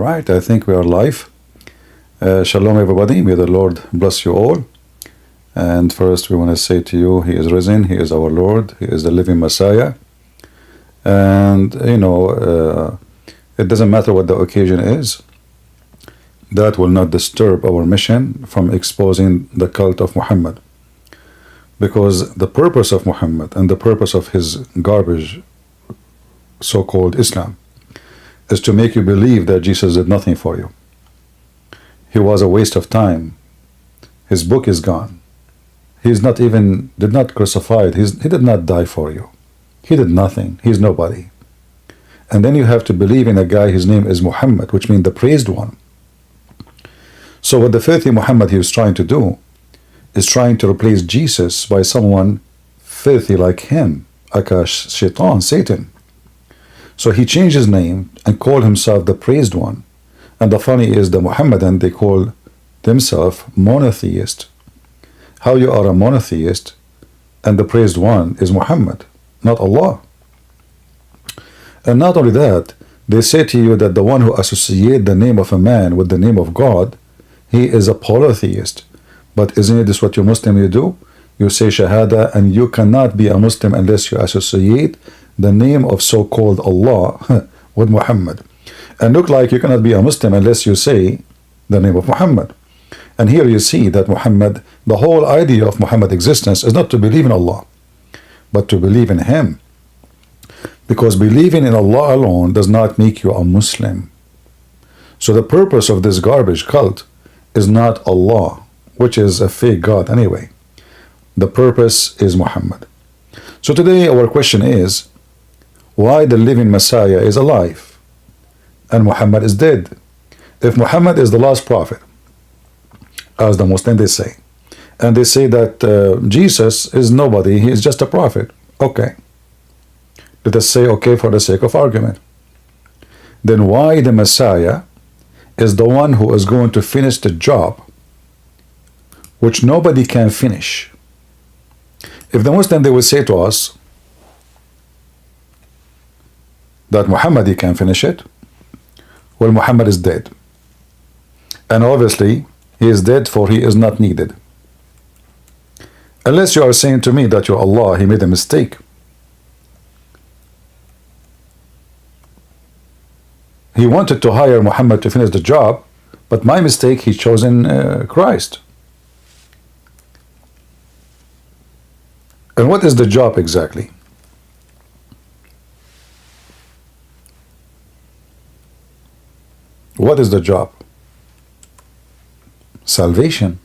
right, I think we are live. Shalom, everybody. May the Lord bless you all. And first, we want to say to you, He is risen. He is our Lord. He is the living Messiah. And, it doesn't matter what the occasion is. That will not disturb our mission from exposing the cult of Muhammad. Because the purpose of Muhammad and the purpose of his garbage, so-called Islam, is to make you believe that Jesus did nothing for you. He was a waste of time. His book is gone. He's not even, did not crucify it. He did not die for you. He did nothing. He's nobody. And then you have to believe in a guy, his name is Muhammad, which means the praised one. So what the filthy Muhammad he was trying to do is trying to replace Jesus by someone filthy like him, like shaitan, Satan. So he changed his name and called himself the praised one. And the funny is the Muhammadan, they call themselves monotheist. How you are a monotheist and the praised one is Muhammad, not Allah. And not only that, they say to you that the one who associates the name of a man with the name of God, he is a polytheist. But isn't this what you Muslim you do? You say Shahada, and you cannot be a Muslim unless you associate the name of so-called Allah with Muhammad. And look like you cannot be a Muslim unless you say the name of Muhammad. And here you see that Muhammad, the whole idea of Muhammad's existence is not to believe in Allah, but to believe in him. Because believing in Allah alone does not make you a Muslim. So the purpose of this garbage cult is not Allah, which is a fake God anyway. The purpose is Muhammad. So today our question is, why the living Messiah is alive and Muhammad is dead? If Muhammad is the last prophet, as the Muslims they say, and they say that Jesus is nobody, he is just a prophet, okay. Let us say okay for the sake of argument. Then why the Messiah is the one who is going to finish the job which nobody can finish? If the Muslim they will say to us that Muhammad he can finish it, well, Muhammad is dead, and obviously he is dead, for he is not needed. Unless you are saying to me that your Allah he made a mistake. He wanted to hire Muhammad to finish the job, but my mistake, he chosen Christ. And what is the job exactly? What is the job? Salvation.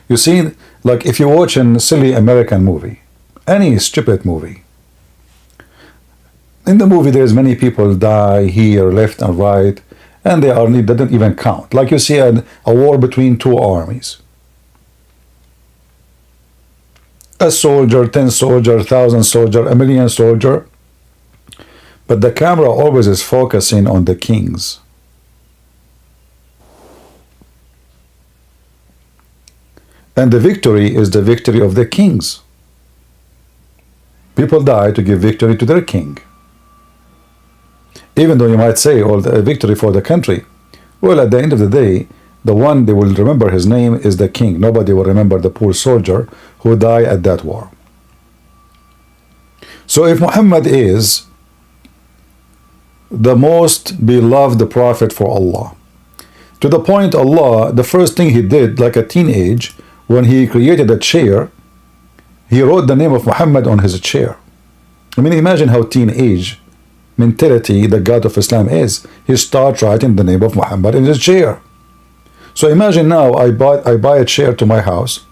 You see, like if you watch a silly American movie, any stupid movie, in the movie there's many people die here, left and right, and they don't even count. Like you see a war between two armies. A soldier, 10 soldier, 1,000 soldier, 1,000,000 soldier, but the camera always is focusing on the kings. And the victory is the victory of the kings. People die to give victory to their king. Even though you might say, oh, the victory for the country. Well, at the end of the day, the one they will remember his name is the king. Nobody will remember the poor soldier who died at that war. So if Muhammad is the most beloved prophet for Allah, to the point Allah, the first thing he did, like a teenage, when he created a chair, he wrote the name of Muhammad on his chair. I mean, imagine how teenage mentality the God of Islam is. He starts writing the name of Muhammad in his chair. So imagine now I buy a chair to my house,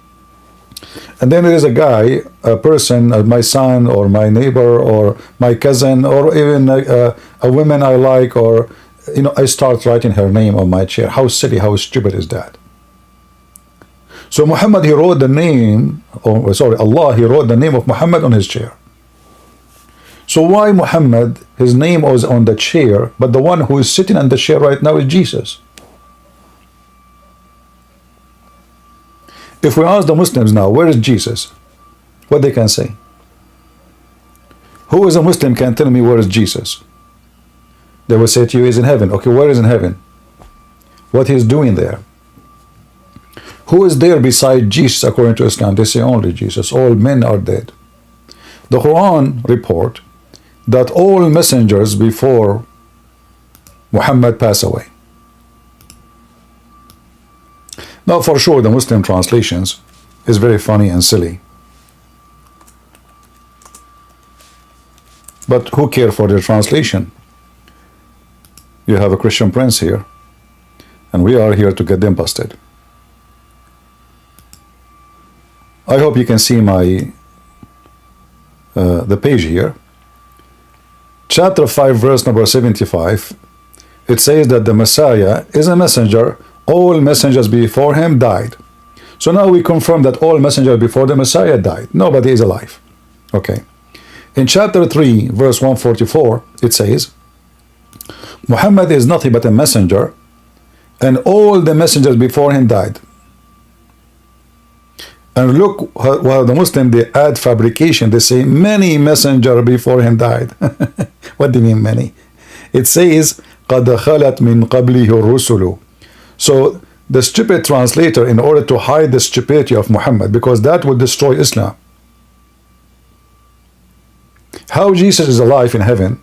and then there is a guy, a person, my son or my neighbor or my cousin or even a woman I like, or I start writing her name on my chair. How silly, how stupid is that? So Muhammad, he wrote the name, Allah, he wrote the name of Muhammad on his chair. So why Muhammad, his name was on the chair, but the one who is sitting on the chair right now is Jesus? If we ask the Muslims now, where is Jesus? What they can say? Who is a Muslim can tell me where is Jesus? They will say to you, he's in heaven. Okay, where is in heaven? What he's doing there? Who is there beside Jesus according to Islam? They say only Jesus. All men are dead. The Quran report that all messengers before Muhammad pass away. Now, for sure, the Muslim translations is very funny and silly. But who care for their translation? You have a Christian prince here, and we are here to get them busted. I hope you can see my the page here. Chapter 5, verse number 75. It says that the Messiah is a messenger. All messengers before him died. So now we confirm that all messengers before the Messiah died. Nobody is alive. Okay. In chapter 3, verse 144, it says, Muhammad is nothing but a messenger, and all the messengers before him died. And look, while the Muslims, they add fabrication. They say, many messengers before him died. What do you mean, many? It says, قَدْ خَلَتْ مِنْ قَبْلِهِ الرُّسُلُ. So the stupid translator, in order to hide the stupidity of Muhammad, because that would destroy Islam. How Jesus is alive in heaven,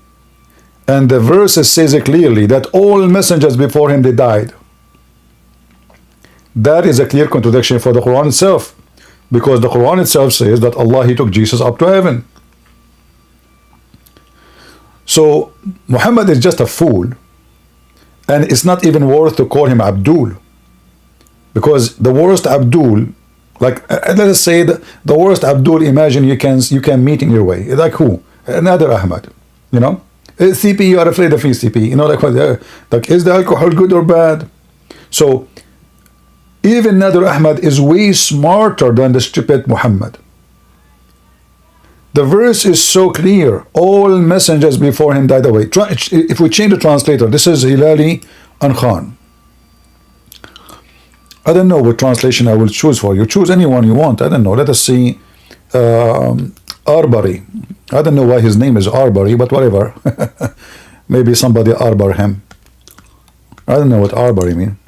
and the verses says it clearly that all messengers before him, they died. That is a clear contradiction for the Quran itself, because the Quran itself says that Allah, he took Jesus up to heaven. So Muhammad is just a fool, and it's not even worth to call him Abdul, because the worst Abdul, like let us say the worst Abdul, imagine you can meet in your way, like who? Another Ahmad, you know. CP, you are afraid of CP, you know, like is the alcohol good or bad? So even Nader Ahmad is way smarter than the stupid Muhammad. The verse is so clear. All messengers before him died away. If we change the translator, this is Hilali and Khan. I don't know what translation I will choose for you. Choose anyone you want. I don't know. Let us see. Arbari. I don't know why his name is Arbari, but whatever. Maybe somebody arbor him. I don't know what Arbari mean.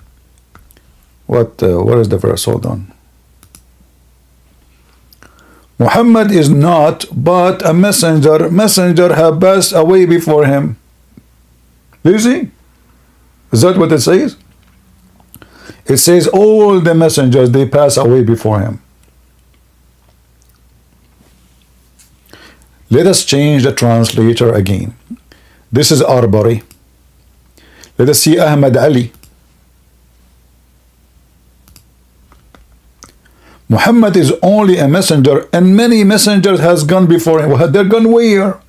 Where is the verse? Hold on. Muhammad is not but a messenger. Messenger have passed away before him. Do you see? Is that what it says? It says all the messengers, they pass away before him. Let us change the translator again. This is Arbari. Let us see Ahmad Ali. Muhammad is only a messenger, and many messengers has gone before him. Well, they're gone where?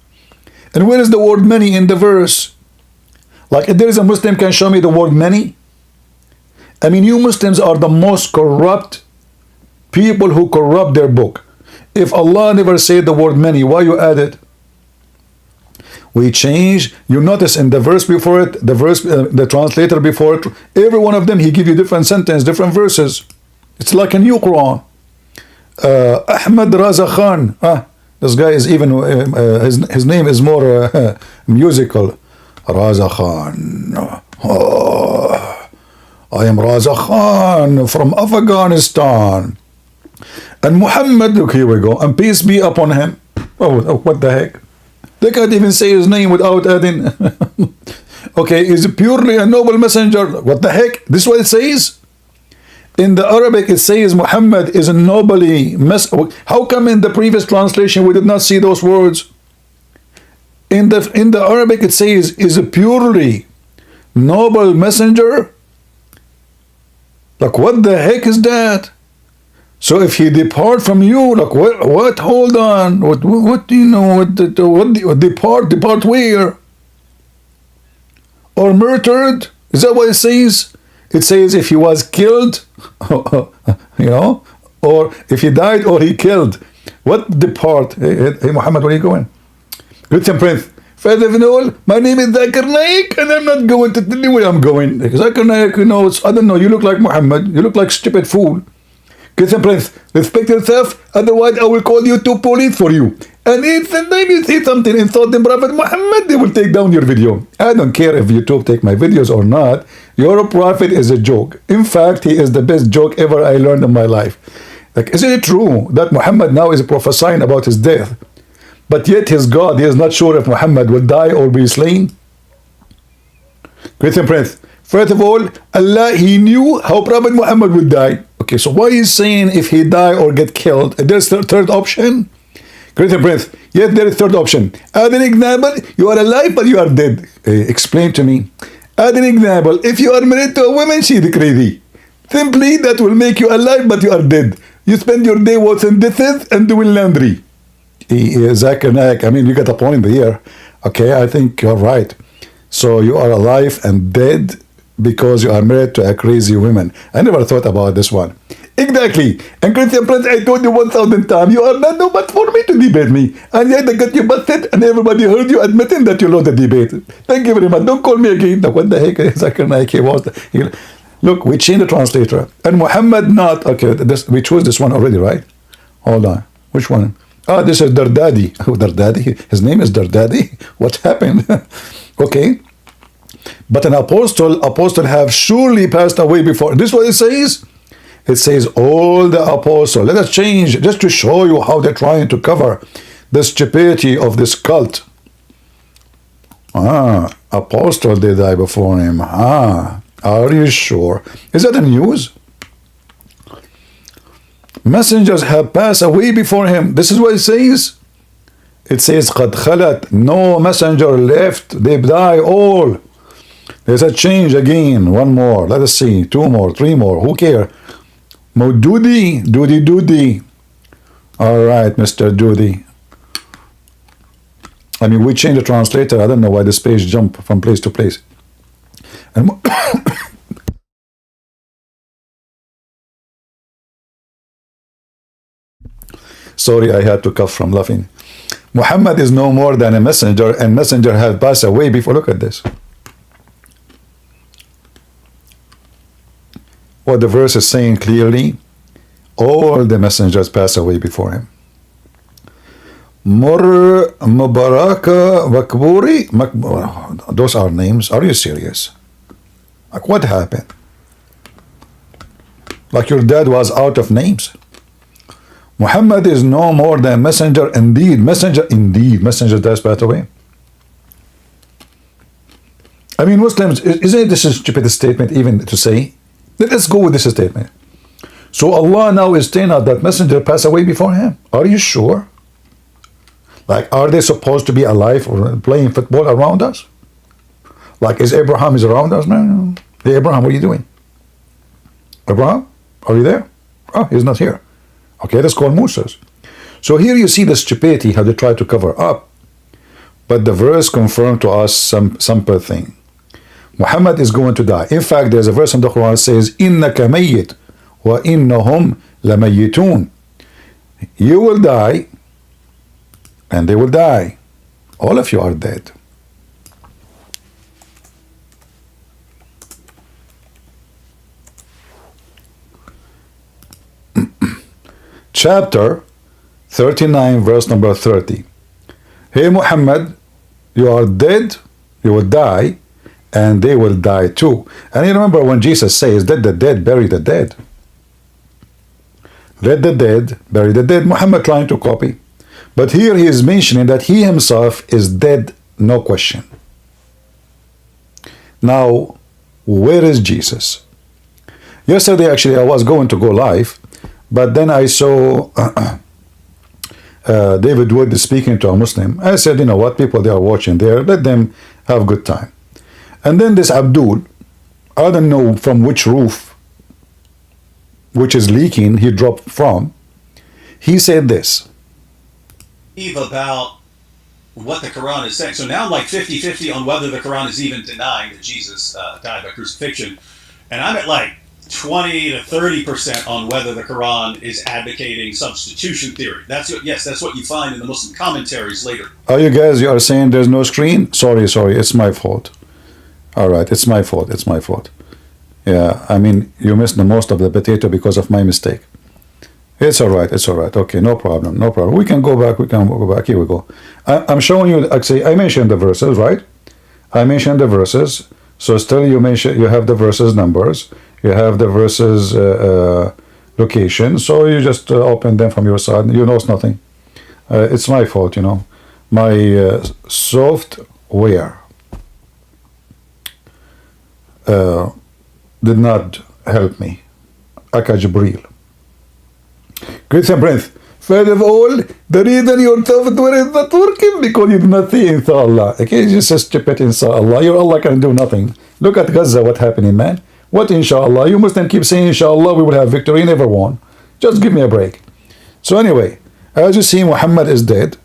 And where is the word many in the verse? Like if there is a Muslim can show me the word many? I mean, you Muslims are the most corrupt people who corrupt their book. If Allah never said the word many, why you add it? We change. You notice in the verse before it, the translator before it, every one of them, he give you different sentence, different verses. It's like a new Quran. Ahmad Raza Khan. This guy is even, his name is more musical. Raza Khan. Oh, I am Raza Khan from Afghanistan. And Muhammad, look, here we go. And peace be upon him. Oh, what the heck? They can't even say his name without adding. Okay, is purely a noble messenger. What the heck? This is what it says? In the Arabic, it says Muhammad is a nobly messenger. How come in the previous translation we did not see those words? In the Arabic, it says is a purely noble messenger. Like what the heck is that? So if he depart from you, like what? Hold on. What do you know? What depart where? Or murdered? Is that what it says? It says if he was killed, you know, or if he died or he killed. What depart? Hey Muhammad, where are you going? Listen, Prince. My name is Zakir Naik, and I'm not going to tell you where I'm going. Zakir Naik, you know, I don't know. You look like Muhammad. You look like stupid fool. Christian Prince, respect yourself, otherwise I will call you to police for you. And if the time you say something insulting Prophet Muhammad, they will take down your video. I don't care if YouTube take my videos or not. Your prophet is a joke. In fact, he is the best joke ever I learned in my life. Like, isn't it true that Muhammad now is prophesying about his death? But yet his God, he is not sure if Muhammad will die or be slain? Christian Prince, first of all, Allah, he knew how Prophet Muhammad would die. Okay, so why is saying if he die or get killed? There's a third option? Christian Prince, yes, there is third option. Add an example, you are alive but you are dead. Explain to me. Add an example, if you are married to a woman, she is crazy. Simply, that will make you alive but you are dead. You spend your day washing dishes and doing laundry. Zakir Naik, I mean, you got a point here. Okay, I think you're right. So you are alive and dead because you are married to a crazy woman. I never thought about this one. Exactly. And Christian Prince, I told you 1,000 times, you are not no but for me to debate me. And yet I got you busted and everybody heard you admitting that you lost the debate. Thank you very much. Don't call me again. What the heck is Zakir Naik? Look, we changed the translator. And Muhammad not, okay, we chose this one already, right? Hold on. Which one? Ah, this is Dardadi. Oh, Dardadi. His name is Dardadi. What happened? Okay. But an apostle have surely passed away before. This is what it says? It says all the apostles. Let us change just to show you how they're trying to cover the stupidity of this cult. Ah, apostle they die before him. Ah, are you sure? Is that the news? Messengers have passed away before him. This is what it says. It says قد خلت. No messenger left. They die all. There's a change again. One more. Let us see. Two more. Three more. Who care? Modudi. Doody. All right, Mr. Doody. I mean, we changed the translator. I don't know why this page jumped from place to place. And sorry, I had to cough from laughing. Muhammad is no more than a messenger, and messenger has passed away before. Look at this. What the verse is saying clearly, all the messengers passed away before him. Mur, Mubaraka, Makburi, those are names. Are you serious? Like, what happened? Like your dad was out of names. Muhammad is no more than messenger indeed. Messenger does pass away. I mean, Muslims, isn't this a stupid statement even to say? Let's go with this statement. So Allah now is telling us that messenger passed away before him. Are you sure? Like, are they supposed to be alive or playing football around us? Like, is Abraham around us? No. Hey, Abraham, what are you doing? Abraham, are you there? Oh, he's not here. Okay, let's call Moses. So here you see the stupidity, how they try to cover up. But the verse confirmed to us some simple thing. Muhammad is going to die. In fact, there's a verse in the Quran that says, إِنَّكَ مَيِّتٌ وَإِنَّهُمْ لَمَيِّتُونَ. You will die, and they will die. All of you are dead. Chapter 39, verse number 30. Hey Muhammad, you are dead, you will die, and they will die too. And you remember when Jesus says, let the dead bury the dead. Let the dead bury the dead. Muhammad trying to copy. But here he is mentioning that he himself is dead, no question. Now, where is Jesus? Yesterday, actually, I was going to go live, but then I saw David Wood speaking to a Muslim. I said, you know what, people, they are watching there, let them have a good time. And then this Abdul, I don't know from which roof, which is leaking, he dropped from, he said this. About what the Quran is saying. So now I'm like 50-50 on whether the Quran is even denying that Jesus died by crucifixion. And I'm at like 20 to 30% on whether the Quran is advocating substitution theory. That's what you find in the Muslim commentaries later. Oh, you guys, you are saying there's no screen? Sorry, it's my fault. All right, it's my fault. Yeah, I mean, you missed the most of the potato because of my mistake. It's all right. It's all right. Okay, no problem. No problem. We can go back. We can go back. Here we go. I'm showing you. Actually, I mentioned the verses, right? I mentioned the verses. So still, you mention you have the verses numbers. You have the verses location. So you just open them from your side. You know it's nothing. It's my fault. You know, my software did not help me. Aka Jibril. Great and breath. First of all, the reason your software is not working because you do not see inshallah. Okay, you just skip it inshallah. Your Allah can do nothing. Look at Gaza, what happening, man. What inshallah? You mustn't keep saying inshallah we will have victory, never won. Just give me a break. So anyway, as you see, Muhammad is dead.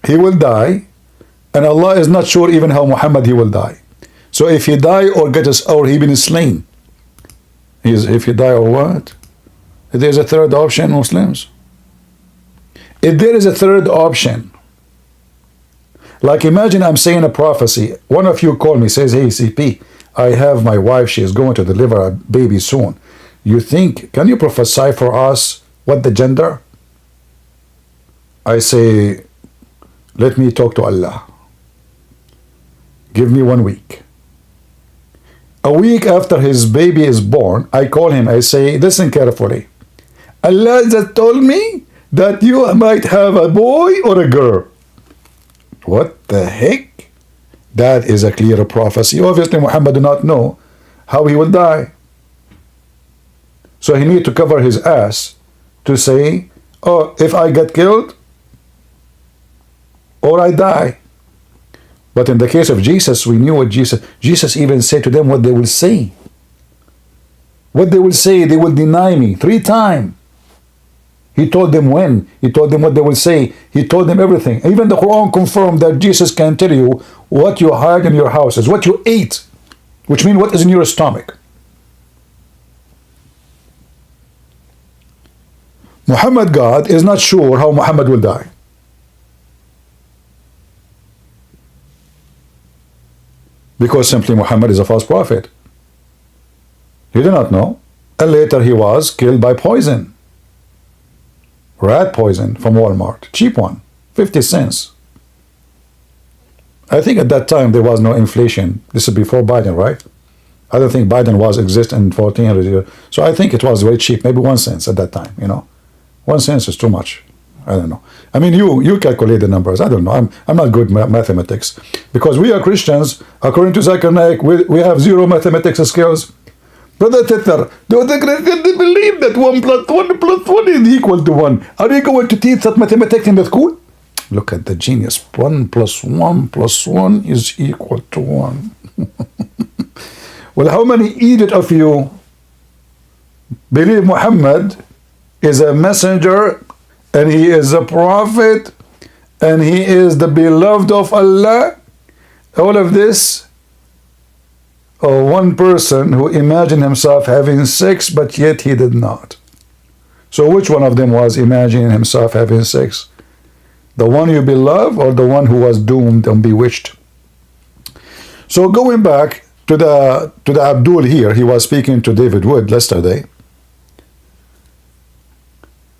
He will die, and Allah is not sure even how Muhammad he will die. So if he die or get us or he been slain. If he die or what? There's a third option, Muslims. If there is a third option, like imagine I'm saying a prophecy. One of you call me, says, hey, CP, I have my wife, she is going to deliver a baby soon. You think, can you prophesy for us what the gender? I say, let me talk to Allah. Give me 1 week. A week after his baby is born, I call him, I say, listen carefully. Allah just told me that you might have a boy or a girl. What the heck? That is a clear prophecy. Obviously, Muhammad did not know how he will die. So he need to cover his ass to say, oh, if I get killed or I die. But in the case of Jesus, we knew what Jesus even said to them what they will say. What they will say, they will deny me 3 times. He told them when. He told them what they will say. He told them everything. Even the Quran confirmed that Jesus can tell you what you hide in your houses, what you ate, which means what is in your stomach. Muhammad God is not sure how Muhammad will die. Because simply Muhammad is a false prophet. He did not know. And later he was killed by poison. Rat poison from Walmart. Cheap one. 50 cents. I think at that time there was no inflation. This is before Biden, right? I don't think Biden was exist in 1400 years. So I think it was very cheap. Maybe 1 cent at that time, you know. 1 cent is too much. I don't know. I mean, you calculate the numbers. I don't know. I'm not good at mathematics. Because we are Christians, according to Zachariah, we have 0 mathematics skills. Brother Tether, do the Christians believe that 1 plus 1 plus 1 is equal to 1? Are you going to teach that mathematics in the school? Look at the genius. 1 plus 1 plus 1 is equal to 1. Well, how many idiot of you believe Muhammad is a messenger and he is a prophet and he is the beloved of Allah? All of this, or one person who imagined himself having sex but yet he did not. So which one of them was imagining himself having sex? The one you beloved or the one who was doomed and bewitched? So going back to the Abdul here, he was speaking to David Wood yesterday.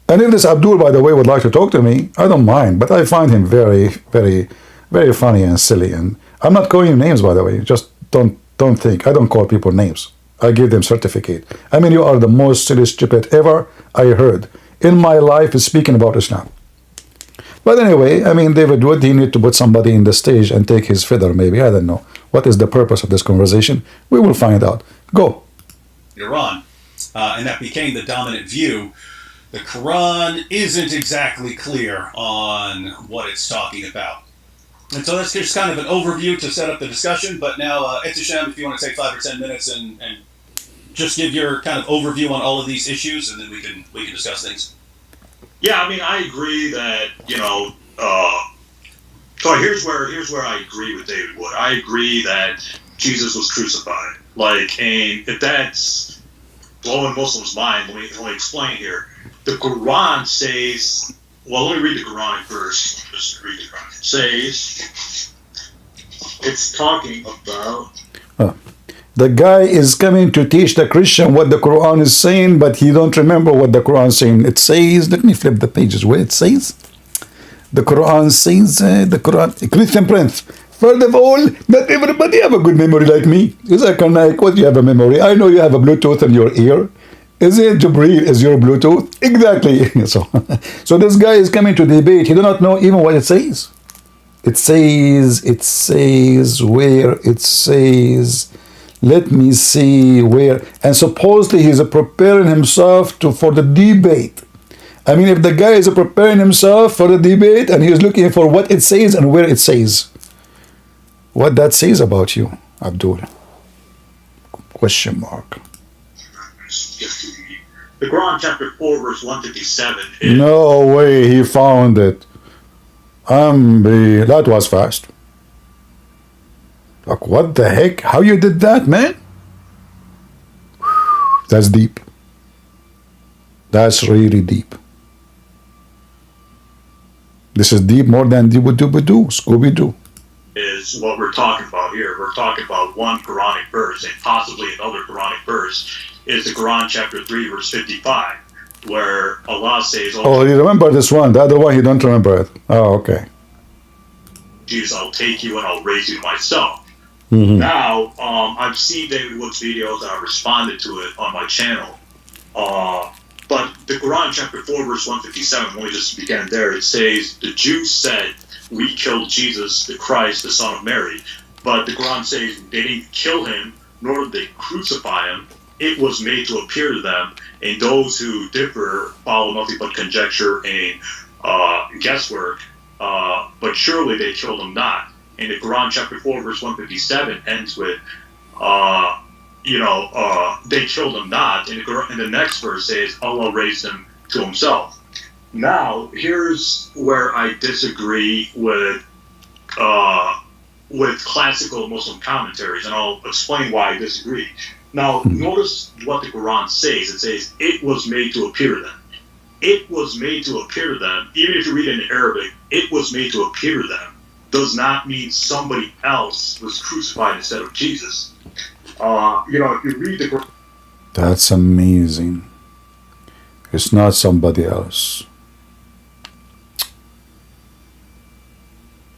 And if this Abdul, by the way, would like to talk to me, I don't mind, but I find him very, very, very funny and silly. And I'm not calling him names, by the way. Just don't think. I don't call people names. I give them certificate. I mean, you are the most silly stupid ever I heard in my life is speaking about Islam. But anyway, I mean, David Wood, he need to put somebody in the stage and take his feather, maybe. I don't know. What is the purpose of this conversation? We will find out. Go. Iran. And that became the dominant view. The Quran isn't exactly clear on what it's talking about. And so that's just kind of an overview to set up the discussion. But now, Etishem, if you want to take 5 or 10 minutes and just give your kind of overview on all of these issues, and then we can discuss things. Yeah, I mean, I agree that, so here's where I agree with David Wood. I agree that Jesus was crucified. And if that's blowing Muslims' mind, let me explain here. The Quran says, well, let me read the Quran first. Just read the Quran. It says, it's talking about... The guy is coming to teach the Christian what the Quran is saying, but he don't remember what the Quran is saying. It says, let me flip the pages where it says. The Quran says, the Quran, Christian Prince. First of all, not everybody have a good memory like me. Is that like, what, you have a memory? I know you have a Bluetooth in your ear. Is it Jibreel? Is your Bluetooth? Exactly. So this guy is coming to debate. He do not know even what it says. It says, where it says, let me see where. And supposedly he's preparing himself for the debate. I mean, if the guy is preparing himself for the debate and he's looking for what it says and where it says, what that says about you, Abdul? Question mark. The Quran, chapter 4, verse 157. No way he found it. That was fast. Like, what the heck? How you did that, man? That's deep. That's really deep. This is deep more than Doo-Doo-Doo, Scooby-Doo. Is what we're talking about here. We're talking about one Quranic verse, and possibly another Quranic verse is the Quran chapter 3 verse 55, where Allah says, oh, you remember this one. The other one, you don't remember it. Oh, okay. Jesus, I'll take you and I'll raise you to myself. Now, I've seen David Wood's videos and I've responded to it on my channel. But the Quran chapter 4 verse 157, when we just began there, it says, the Jews said, we killed Jesus, the Christ, the son of Mary. But the Quran says they didn't kill him, nor did they crucify him. It was made to appear to them, and those who differ follow nothing but conjecture and guesswork. But surely they killed him not. And the Quran chapter 4 verse 157 ends with, they killed him not. And the next verse says, Allah raised him to himself. Now, here's where I disagree with classical Muslim commentaries, and I'll explain why I disagree. Now, notice what the Quran says. It says, it was made to appear to them. It was made to appear to them. Even if you read it in Arabic, it was made to appear to them does not mean somebody else was crucified instead of Jesus. If you read the Quran... That's amazing. It's not somebody else.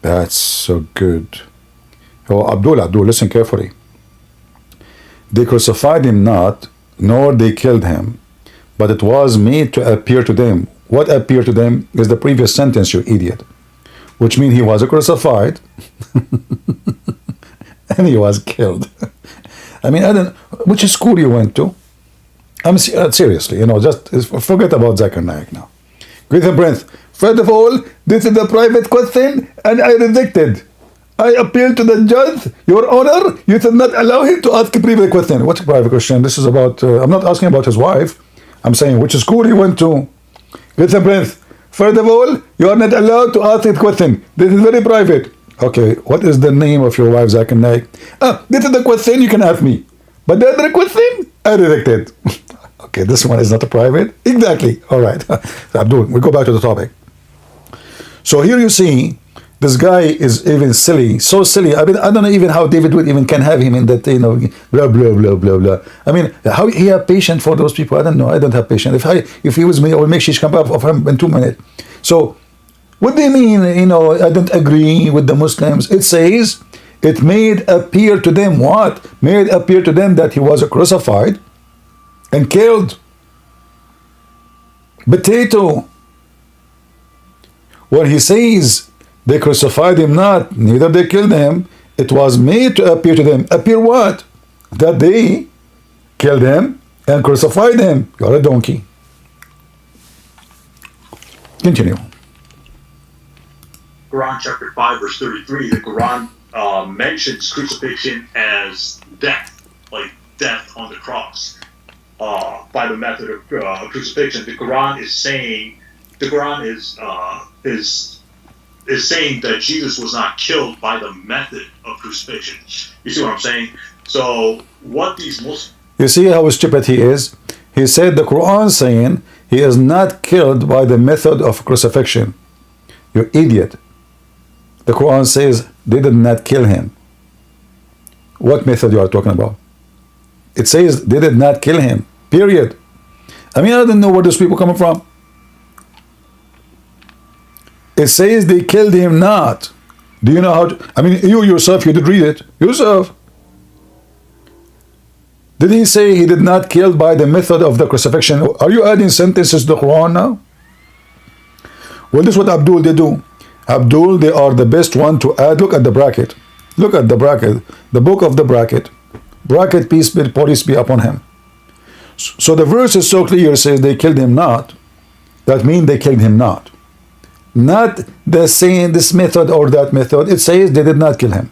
That's so good. Oh, Abdul, listen carefully. They crucified him not, nor they killed him, but it was made to appear to them. What appeared to them is the previous sentence, you idiot. Which means he was crucified and he was killed. I mean, which school you went to? I'm seriously, just forget about Zakir Naik now. Great and Prince. First of all, this is a private question and I rejected. I appeal to the judge, Your Honor, you should not allow him to ask a private question. What's a private question? This is about, I'm not asking about his wife. I'm saying which school he went to. Great and Prince. First of all, you are not allowed to ask a question. This is very private. Okay, what is the name of your wife, Zakir Naik? This is the question you can ask me. But the other question, I rejected. Okay, this one is not a private. Exactly. All right. Abdul, we go back to the topic. So here you see, this guy is even silly, so silly. I mean, I don't know even how David Wood even can have him in that, blah, blah, blah, blah, blah. I mean, how he have patience for those people? I don't know. I don't have patience. If he was me, I would make shish kebab of him in 2 minutes. So, what do you mean, I don't agree with the Muslims? It says, it made appear to them what? Made appear to them that he was crucified and killed. Potato. When he says, they crucified him not, neither they killed him, it was made to appear to them. Appear what? That they killed him and crucified him. You're a donkey. Continue. Quran chapter 5 verse 33, the Quran mentions crucifixion as death, like death on the cross, by the method of crucifixion. The Quran is saying, is saying that Jesus was not killed by the method of crucifixion. You see what I'm saying? So what these Muslims... You see how stupid he is? He said the Quran saying he is not killed by the method of crucifixion. You idiot. The Quran says they did not kill him. What method you are talking about? It says they did not kill him. Period. I mean, I don't know where those people coming from. It says they killed him not. Do you know how to, I mean, you yourself, you did read it. Yourself. Did he say he did not kill by the method of the crucifixion? Are you adding sentences to the Quran now? Well, this is what Abdul they do. Abdul, they are the best one to add. Look at the bracket. Look at the bracket. The book of the bracket. Bracket, peace be upon him. So the verse is so clear, says they killed him not. That means they killed him not. Not the saying this method or that method. It says they did not kill him.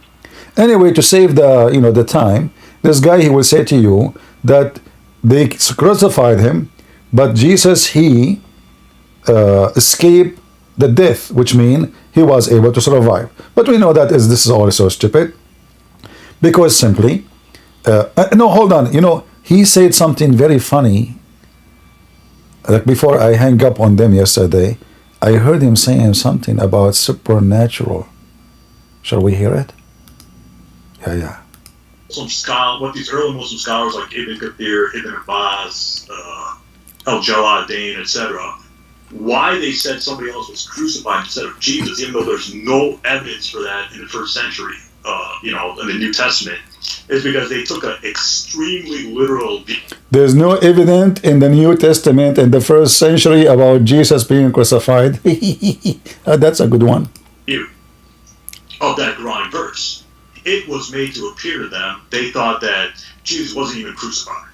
Anyway, to save the time, this guy, he will say to you that they crucified him, but Jesus, he escaped the death, which means he was able to survive. But we know that this is also stupid, because simply, no, hold on, he said something very funny. Like before I hang up on them yesterday, I heard him saying something about supernatural. Shall we hear it? Yeah. What these early Muslim scholars like Ibn Kathir, Ibn Abbas, Al-Jalalain, etc., why they said somebody else was crucified instead of Jesus, even though there's no evidence for that in the first century, in the New Testament, is because they took an extremely literal view. There's no evidence in the New Testament in the first century about Jesus being crucified. That's a good one. Of that Quran verse. It was made to appear to them, they thought that Jesus wasn't even crucified.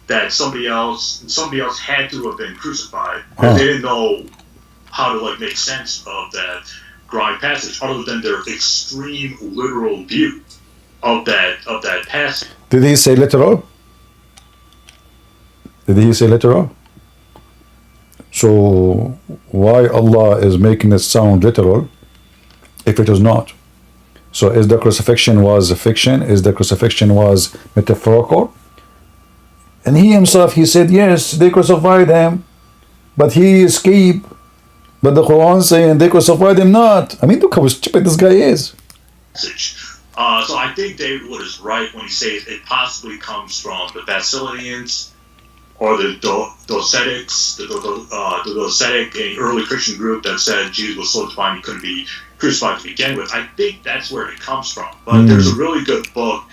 That somebody else had to have been crucified. They didn't know how to make sense of that Quran passage, other than their extreme literal view of that passage. Did he say literal? Did he say literal? So why Allah is making it sound literal if it is not? So is the crucifixion was a fiction? Is the crucifixion was metaphorical? And he himself, he said, yes, they crucified him, but he escaped. But the Quran saying they crucified him not. I mean, look how stupid this guy is. So I think David Wood is right when he says it possibly comes from the Basilians or the Docetics, the Docetic, an early Christian group that said Jesus was so divine he couldn't be crucified to begin with. I think that's where it comes from. But there's a really good book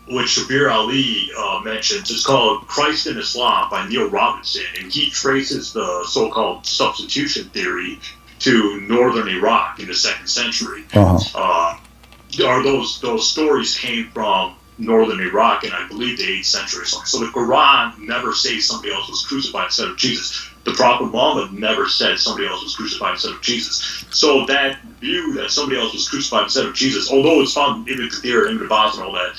which Shabir Ali mentions. It's called Christ in Islam by Neil Robinson, and he traces the so-called substitution theory to northern Iraq in the 2nd century. Those stories came from northern Iraq in, I believe, the 8th century or something. So the Quran never says somebody else was crucified instead of Jesus. The Prophet Muhammad never said somebody else was crucified instead of Jesus. So that view that somebody else was crucified instead of Jesus, although it's found in Ibn Kathir, Ibn Abbas, and all that,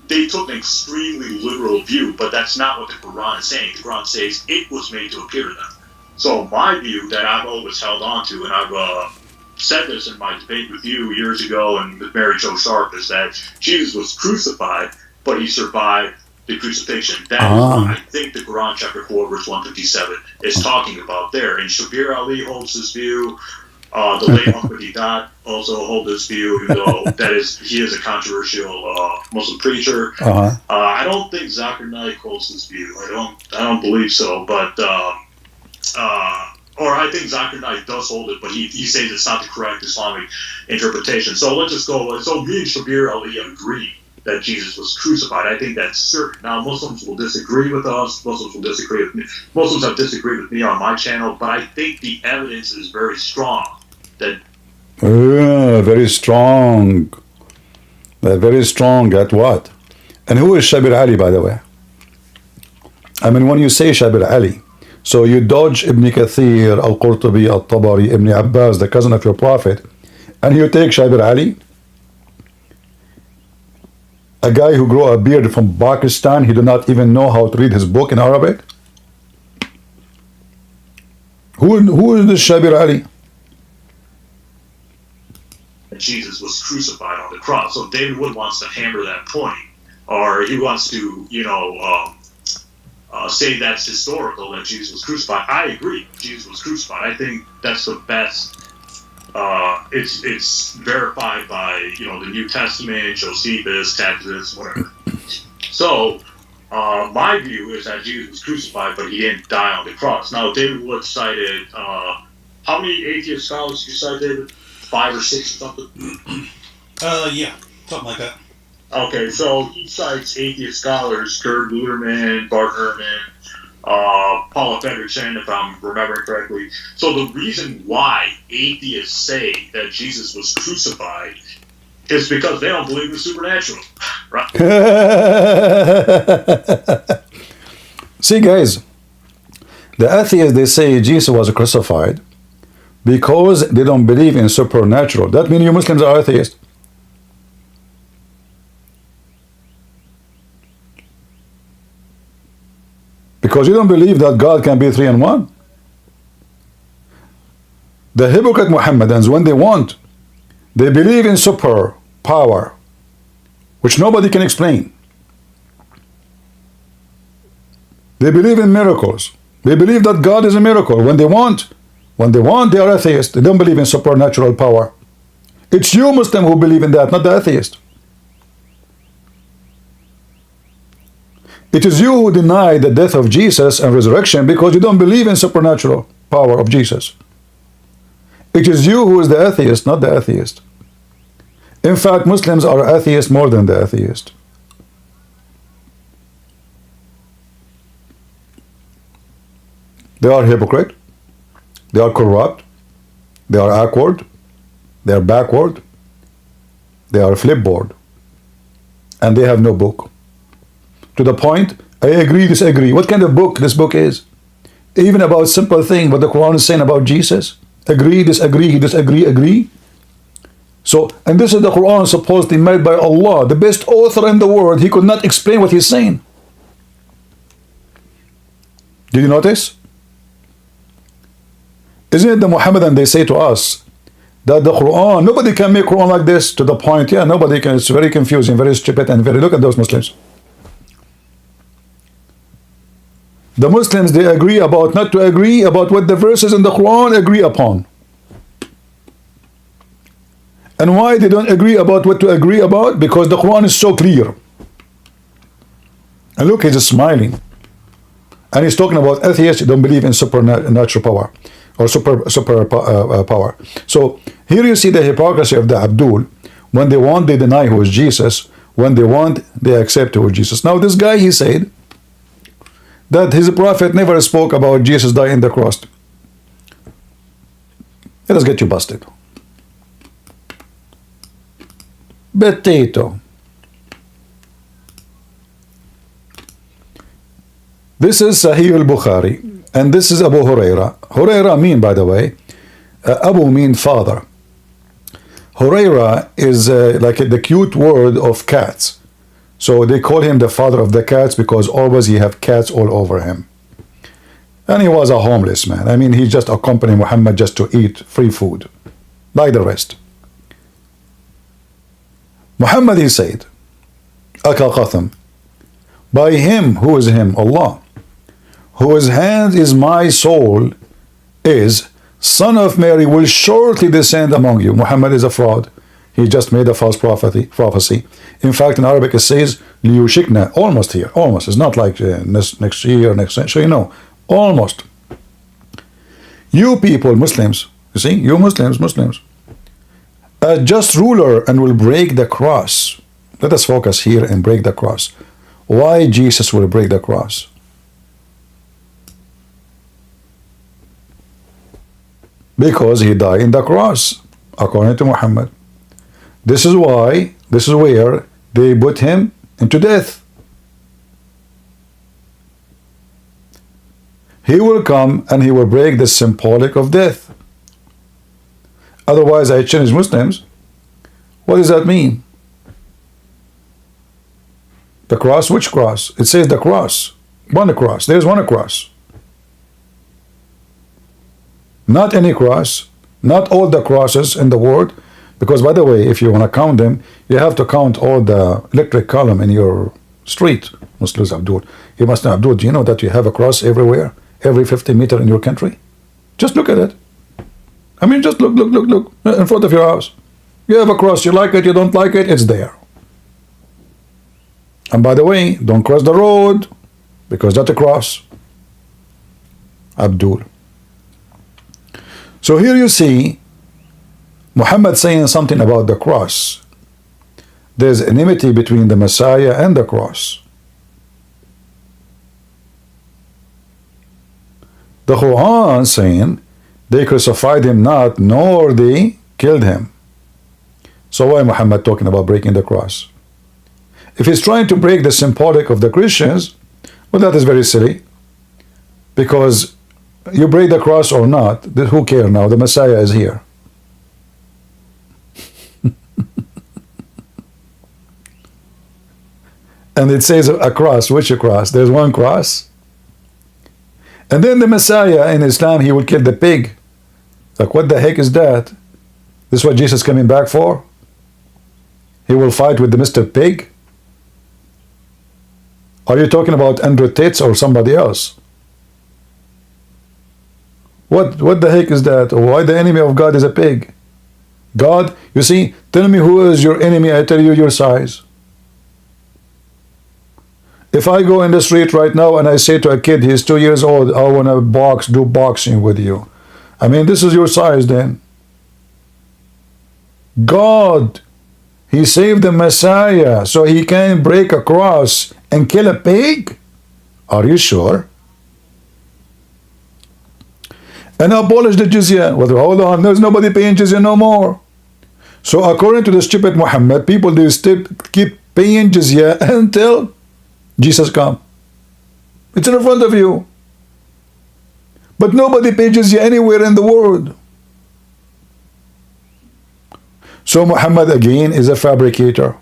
they took an extremely literal view, but that's not what the Quran is saying. The Quran says it was made to appear to them. So my view that I've always held on to, and I've said this in my debate with you years ago and with Mary Jo Sharp, is that Jesus was crucified, but he survived the crucifixion. That is what I think the Quran chapter 4 verse 157 is talking about there. And Shabir Ali holds this view. The late Ahmadidat also hold this view, even though he is a controversial Muslim preacher. I don't think Zakir Naik holds this view. I don't believe so, but or I think Zakir Naik does hold it, but he says it's not the correct Islamic interpretation. So let's just go. So me and Shabir Ali agree that Jesus was crucified. I think that's certain. Now Muslims will disagree with us. Muslims will disagree with me. Muslims have disagreed with me on my channel, but I think the evidence is very strong. Very strong. Very strong at what? And who is Shabir Ali, by the way? I mean, when you say Shabir Ali, so you dodge Ibn Kathir, Al-Qurtubi, Al-Tabari, Ibn Abbas, the cousin of your Prophet, and you take Shabir Ali, a guy who grew a beard from Pakistan. He did not even know how to read his book in Arabic. Who is this Shabir Ali? Jesus was crucified on the cross. So David Wood wants to hammer that point, or he wants to, say that's historical, that Jesus was crucified. I agree, Jesus was crucified. I think that's the best. It's verified by the New Testament, Josephus, Tacitus, whatever. So, my view is that Jesus was crucified, but he didn't die on the cross. Now, David Wood cited, how many atheist scholars you cite, David? 5 or 6 or something? Yeah, something like that. Okay, so he cites atheist scholars, Gerd Luderman, Bart Ehrman, Paula Fredrickson, if I'm remembering correctly. So the reason why atheists say that Jesus was crucified is because they don't believe in the supernatural, right? See, guys, the atheists, they say Jesus was crucified because they don't believe in supernatural. That means you Muslims are atheists. Because you don't believe that God can be 3 in 1. The hypocrite Mohammedans, when they want, they believe in super power, which nobody can explain. They believe in miracles. They believe that God is a miracle. When they want, they are atheists. They don't believe in supernatural power. It's you, Muslim, who believe in that, not the atheist. It is you who deny the death of Jesus and resurrection because you don't believe in supernatural power of Jesus. It is you who is the atheist, not the atheist. In fact, Muslims are atheists more than the atheist. They are hypocrite. They are corrupt. They are awkward. They are backward. They are flipboard. And they have no book. To the point, I agree, disagree. What kind of book this book is? Even about simple thing, what the Quran is saying about Jesus. Agree, disagree, disagree, agree. So, and this is the Quran supposedly made by Allah, the best author in the world. He could not explain what he's saying. Did you notice? Isn't it the Muhammadan, they say to us that the Quran, nobody can make Quran like this, to the point, yeah, nobody can. It's very confusing, very stupid, and very, look at those Muslims. The Muslims, they agree about not to agree about what the verses in the Quran agree upon. And why they don't agree about what to agree about? Because the Quran is so clear. And look, he's smiling. And he's talking about atheists who don't believe in supernatural power or super power. So here you see the hypocrisy of the Abdul. When they want, they deny who is Jesus. When they want, they accept who is Jesus. Now this guy, he said that his prophet never spoke about Jesus dying on the cross. Let us get you busted. Potato. This is Sahih al-Bukhari, and this is Abu Huraira. Huraira mean, by the way, Abu mean father. Huraira is like the cute word of cats. So they call him the father of the cats because always he have cats all over him. And he was a homeless man. I mean, he just accompanied Muhammad just to eat free food, like the rest. Muhammad, he said, Aka Qatham, by him, who is him? Allah, whose hand is my soul, is son of Mary will shortly descend among you. Muhammad is a fraud. He just made a false prophecy. In fact, in Arabic it says, liyushikna, almost here, almost. It's not like next year, next century, no, almost. You people, Muslims, you see, you Muslims, a just ruler and will break the cross. Let us focus here and break the cross. Why Jesus will break the cross? Because he died in the cross, according to Muhammad. This is why, this is where they put him into death. He will come and he will break the symbolic of death. Otherwise, I challenge Muslims. What does that mean? The cross, which cross? It says the cross. One cross. There's one cross. Not any cross. Not all the crosses in the world. Because, by the way, if you want to count them, you have to count all the electric column in your street. Muslims, Abdul. You must know, Abdul, do you know that you have a cross everywhere? Every 50 meters in your country? Just look at it. I mean, just look in front of your house. You have a cross, you like it, you don't like it, it's there. And by the way, don't cross the road, because that's a cross. Abdul. So here you see Muhammad saying something about the cross. There's enmity between the Messiah and the cross. The Quran saying they crucified him not, nor they killed him. So why Muhammad talking about breaking the cross? If he's trying to break the symbolic of the Christians, well, that is very silly. Because you break the cross or not, who cares now? The Messiah is here. And it says a cross. Which a cross? There's one cross. And then the Messiah in Islam, he will kill the pig. Like, what the heck is that? This is what Jesus is coming back for? He will fight with the Mr. Pig? Are you talking about Andrew Tate or somebody else? What the heck is that? Why the enemy of God is a pig? God, you see, tell me who is your enemy, I tell you your size. If I go in the street right now and I say to a kid, he's 2 years old, I want to do boxing with you. I mean, this is your size then. God, he saved the Messiah so he can break a cross and kill a pig? Are you sure? And abolish the jizya. Well, hold on, there's nobody paying jizya no more. So according to the stupid Muhammad, people, they still keep paying jizya until Jesus come. It's in front of you. But nobody pays jizya anywhere in the world. So Muhammad again is a fabricator.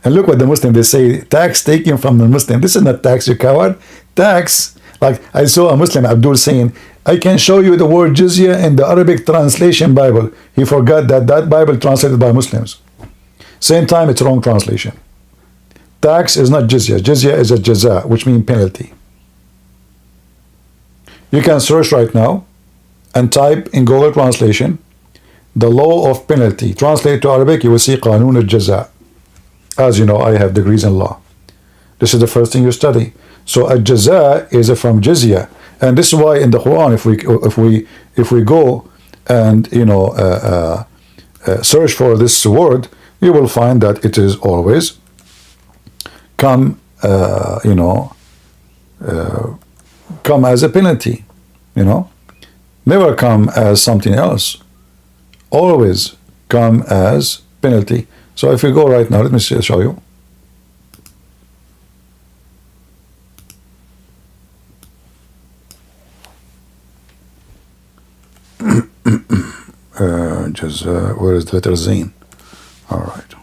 And look what the Muslims, they say, tax taken from the Muslim. This is not tax, you coward. Tax, like I saw a Muslim, Abdul, saying, I can show you the word jizya in the Arabic translation Bible. He forgot that that Bible translated by Muslims. Same time, it's wrong translation. Tax is not jizya. Jizya is a jaza, which means penalty. You can search right now and type in Google translation the law of penalty. Translate to Arabic, you will see Qanun al-Jaza. As you know, I have degrees in law. This is the first thing you study. So al-Jaza is from jizya, and this is why in the Quran, if we go and search for this word, you will find that it is always come come as a penalty, never come as something else. Always come as penalty. So if we go right now, let me show you. Where is the letter Zain? All right.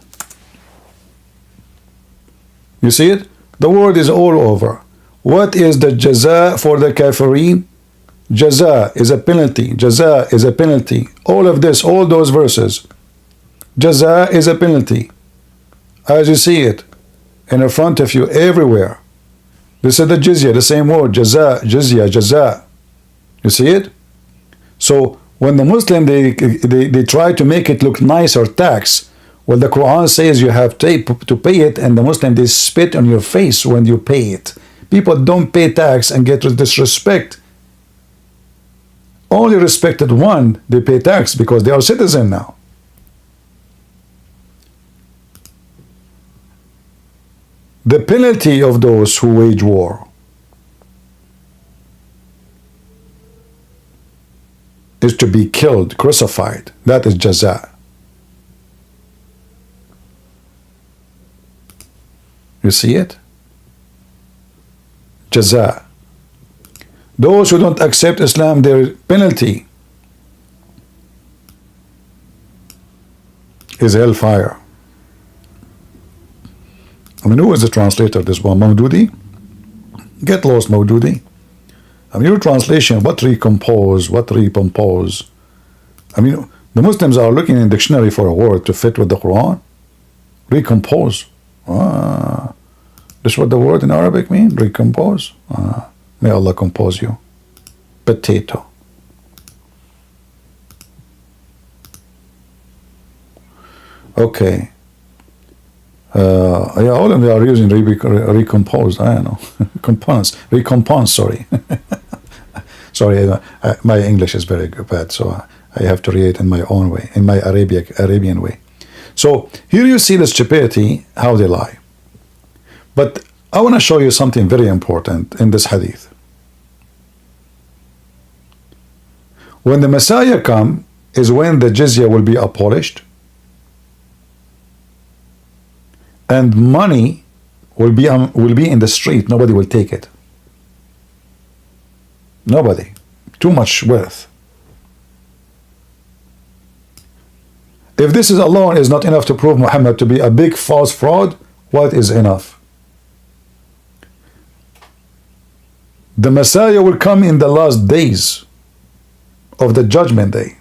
You see it? The word is all over. What is the jaza for the kafirin? Jaza is a penalty. Jaza is a penalty. All of this, all those verses. Jaza is a penalty. As you see it in front of you everywhere. This is the jizya, the same word. Jaza, jizya, jaza. You see it? So when the Muslim, they try to make it look nice or tax, well, the Quran says you have to pay it, and the Muslim, they spit on your face when you pay it. People don't pay tax and get disrespect. Only respected one, they pay tax because they are citizen now. The penalty of those who wage war is to be killed, crucified. That is jaza. You see it? Jaza. Those who don't accept Islam, their penalty is hellfire. I mean, who is the translator of this one? Maududi? Get lost, Maududi. I mean, your translation, what recompose, what recompose? I mean, the Muslims are looking in dictionary for a word to fit with the Quran. Recompose. This is what the word in Arabic means? Recompose. May Allah compose you. Potato. Okay. Yeah, all of them are using recomposed. I don't know, recompense. Sorry, sorry. My English is very bad, so I have to read it in my own way, in my Arabian way. So here you see the stupidity, how they lie. But I want to show you something very important in this hadith. When the Messiah come is when the jizya will be abolished, and money will be in the street. Nobody will take it. Nobody. Too much wealth. If this is alone is not enough to prove Muhammad to be a big false fraud, what is enough? The Messiah will come in the last days of the judgment day.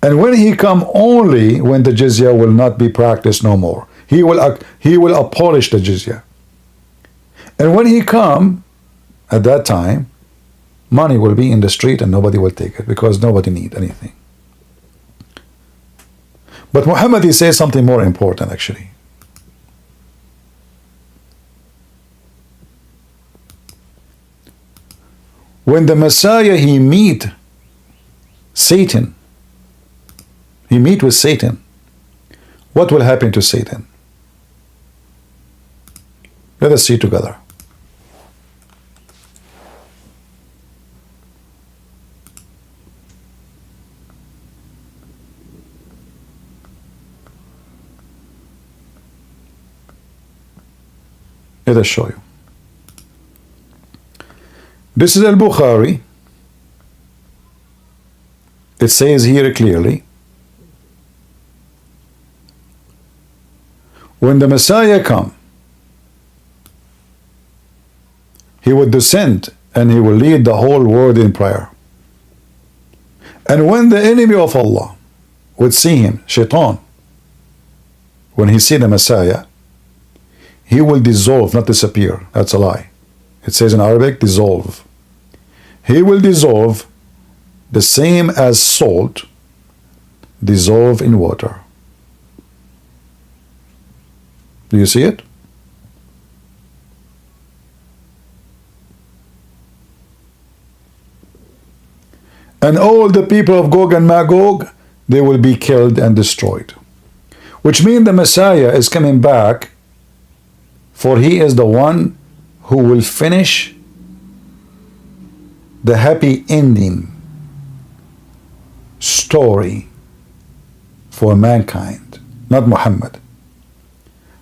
And when he come, only when the jizya will not be practiced no more. He will abolish the jizya. And when he come, at that time, money will be in the street and nobody will take it because nobody need anything. But Muhammad, he says something more important actually. When the Messiah, he meet Satan, he meet with Satan, what will happen to Satan? Let us see together. Let us show you. This is Al-Bukhari. It says here clearly, when the Messiah come, he would descend and he will lead the whole world in prayer. And when the enemy of Allah would see him, Shaitan, when he see the Messiah, he will dissolve, not disappear. That's a lie. It says in Arabic, dissolve. He will dissolve the same as salt dissolve in water. Do you see it? And all the people of Gog and Magog, they will be killed and destroyed. Which means the Messiah is coming back, for he is the one who will finish the happy ending story for mankind, not Muhammad.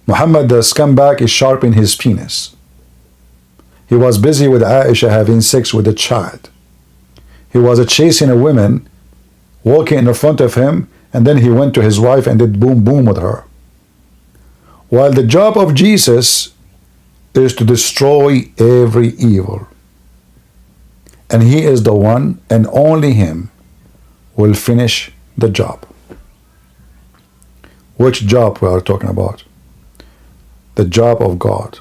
Muhammad, the scumbag, is sharpening his penis. He was busy with Aisha having sex with a child. He was chasing a woman, walking in front of him, and then he went to his wife and did boom boom with her. While the job of Jesus is to destroy every evil. And he is the one, and only him will finish the job. Which job we are talking about? The job of God.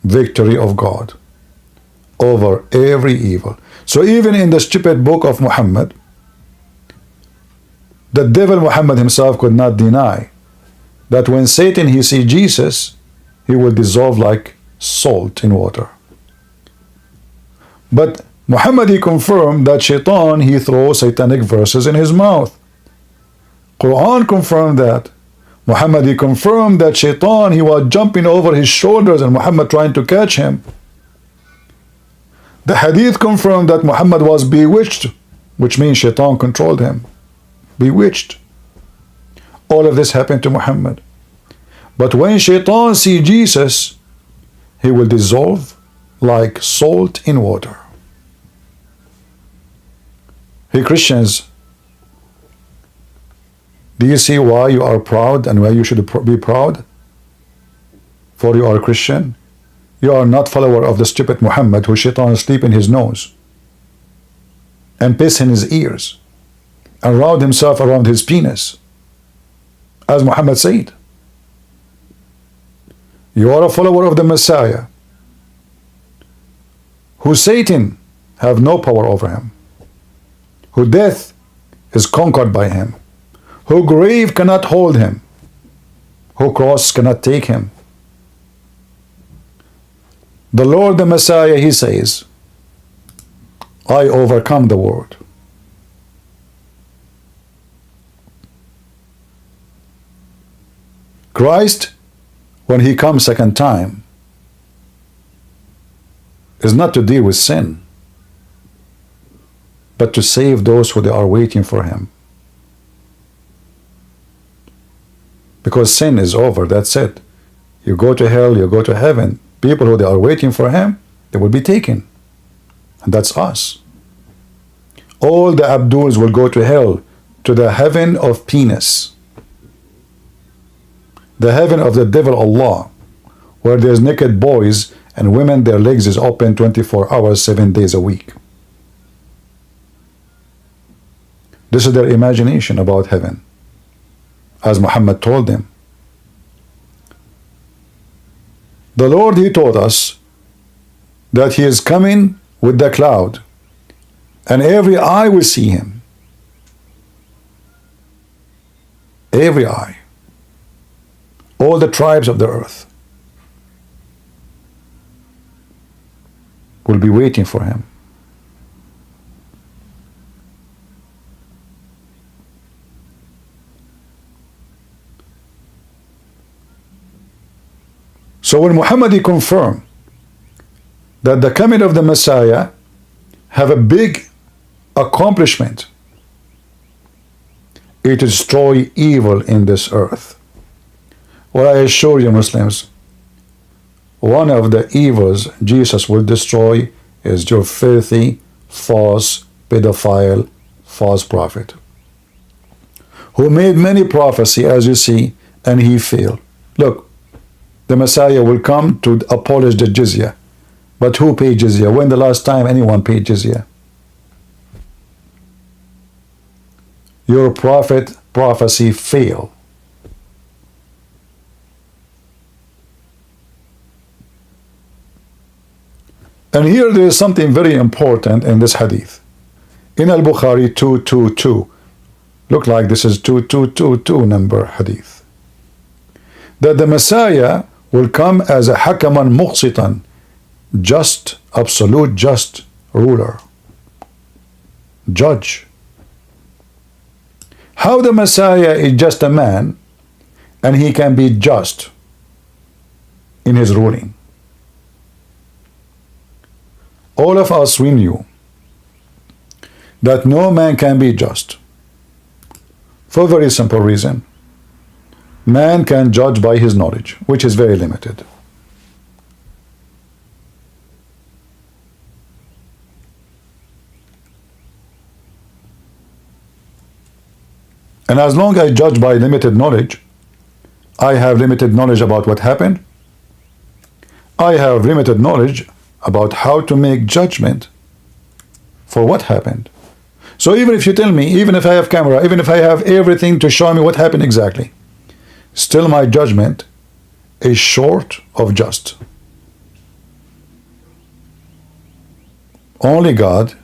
Victory of God over every evil. So even in the stupid book of Muhammad, the devil Muhammad himself could not deny that when Satan he see Jesus, he will dissolve like salt in water. But Muhammad he confirmed that Shaitan he throws satanic verses in his mouth. Quran confirmed that. Muhammad he confirmed that Shaitan he was jumping over his shoulders and Muhammad trying to catch him. The hadith confirmed that Muhammad was bewitched, which means Shaitan controlled him. Bewitched. All of this happened to Muhammad. But when Shaitan see Jesus, he will dissolve like salt in water. Hey Christians, do you see why you are proud and why you should be proud? For you are a Christian. You are not follower of the stupid Muhammad who Shaitan sleep in his nose and piss in his ears and round himself around his penis, as Muhammad said. You are a follower of the Messiah, who Satan have no power over him, who death is conquered by him, who grave cannot hold him, whose cross cannot take him. The Lord, the Messiah, he says, I overcome the world. Christ, when he comes second time, is not to deal with sin, but to save those who they are waiting for him. Because sin is over, that's it. You go to hell, you go to heaven. People who they are waiting for him, they will be taken. And that's us. All the Abduls will go to hell, to the heaven of penis. The heaven of the devil Allah, where there's naked boys and women, their legs is open 24 hours, 7 days a week. This is their imagination about heaven, as Muhammad told them. The Lord, he told us that he is coming with the cloud, and every eye will see him. Every eye. All the tribes of the earth will be waiting for him. So when Muhammad confirmed that the coming of the Messiah have a big accomplishment, it to destroy evil in this earth. Well, I assure you, Muslims, one of the evils Jesus will destroy is your filthy, false, pedophile, false prophet, who made many prophecy, as you see, and he failed. Look, the Messiah will come to abolish the jizya. But who paid jizya? When the last time anyone paid jizya? Your prophecy failed. And here there is something very important in this hadith. In Al-Bukhari 222, look like this is 2222 number hadith, that the Messiah will come as a hakaman muqsitan, just, absolute just ruler, judge. How the Messiah is just a man and he can be just in his ruling? All of us, we knew that no man can be just for a very simple reason. Man can judge by his knowledge, which is very limited. And as long as I judge by limited knowledge, I have limited knowledge about what happened. I have limited knowledge about how to make judgment for what happened. So even if you tell me, even if I have camera, even if I have everything to show me what happened exactly, still my judgment is short of just. Only God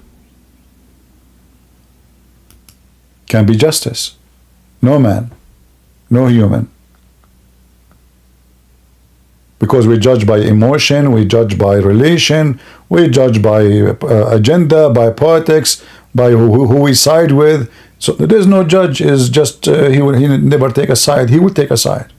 can be justice. No man, no human. Because we judge by emotion, we judge by relation, we judge by agenda, by politics, by who we side with. So there is no judge is just, he never take a side, he will take a side.